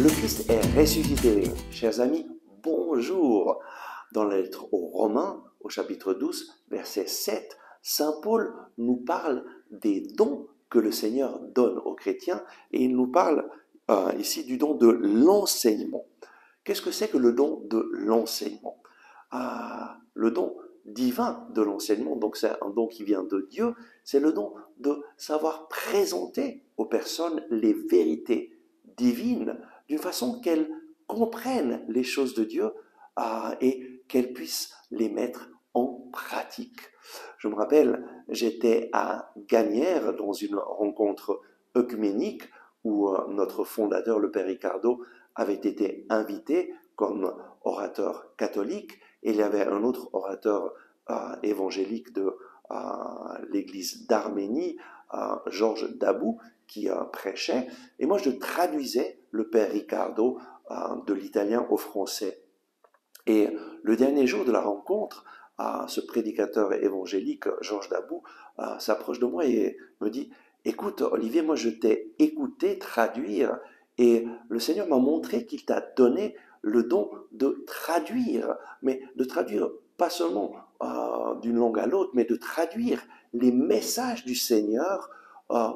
Le Christ est ressuscité. Chers amis, bonjour. Dans la lettre aux Romains, au chapitre 12, verset 7, Saint Paul nous parle des dons que le Seigneur donne aux chrétiens et il nous parle ici du don de l'enseignement. Qu'est-ce que c'est que le don de l'enseignement? Le don divin de l'enseignement, donc c'est un don qui vient de Dieu, c'est le don de savoir présenter aux personnes les vérités divines d'une façon qu'elles comprennent les choses de Dieu et qu'elles puissent les mettre en pratique. Je me rappelle, j'étais à Gagnières dans une rencontre œcuménique où notre fondateur, le Père Ricardo, avait été invité comme orateur catholique et il y avait un autre orateur évangélique de l'église d'Arménie, Georges Dabou, qui prêchait. Et moi, je traduisais le Père Ricardo de l'italien au français. Et le dernier jour de la rencontre, ce prédicateur évangélique, Georges Dabou, s'approche de moi et me dit « Écoute, Olivier, moi je t'ai écouté traduire et le Seigneur m'a montré qu'il t'a donné le don de traduire, mais de traduire pas seulement d'une langue à l'autre, mais de traduire les messages du Seigneur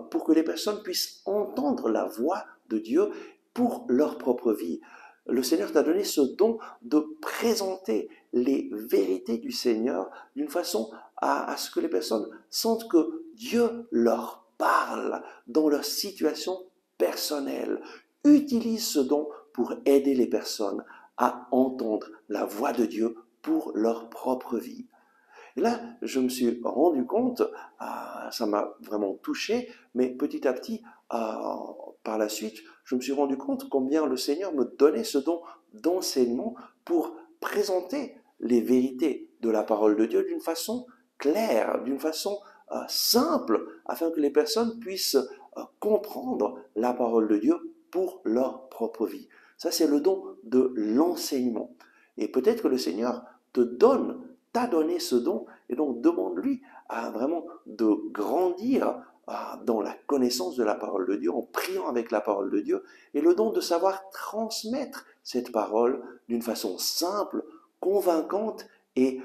pour que les personnes puissent entendre la voix de Dieu pour leur propre vie. Le Seigneur t'a donné ce don de présenter les vérités du Seigneur d'une façon à ce que les personnes sentent que Dieu leur parle dans leur situation personnelle. Utilise ce don pour aider les personnes à entendre la voix de Dieu pour leur propre vie. Et là, je me suis rendu compte, ça m'a vraiment touché, mais petit à petit, par la suite, je me suis rendu compte combien le Seigneur me donnait ce don d'enseignement pour présenter les vérités de la parole de Dieu d'une façon claire, d'une façon simple, afin que les personnes puissent comprendre la parole de Dieu pour leur propre vie. Ça, c'est le don de l'enseignement. Et peut-être que le Seigneur t'a donné ce don, et donc demande-lui vraiment de grandir dans la connaissance de la parole de Dieu, en priant avec la parole de Dieu, et le don de savoir transmettre cette parole d'une façon simple, convaincante, et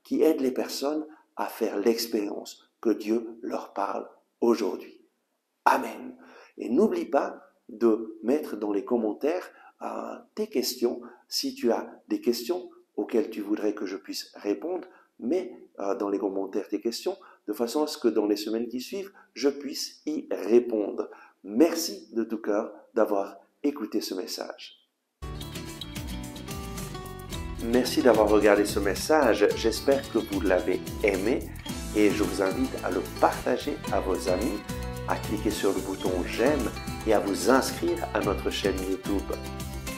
qui aide les personnes à faire l'expérience que Dieu leur parle aujourd'hui. Amen. Et n'oublie pas de mettre dans les commentaires tes questions. Si tu as des questions auxquelles tu voudrais que je puisse répondre, mets dans les commentaires tes questions, de façon à ce que dans les semaines qui suivent, je puisse y répondre. Merci de tout cœur d'avoir écouté ce message. Merci d'avoir regardé ce message, j'espère que vous l'avez aimé et je vous invite à le partager à vos amis, à cliquer sur le bouton j'aime et à vous inscrire à notre chaîne YouTube.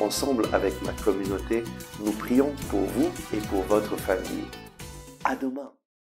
Ensemble avec ma communauté, nous prions pour vous et pour votre famille. À demain!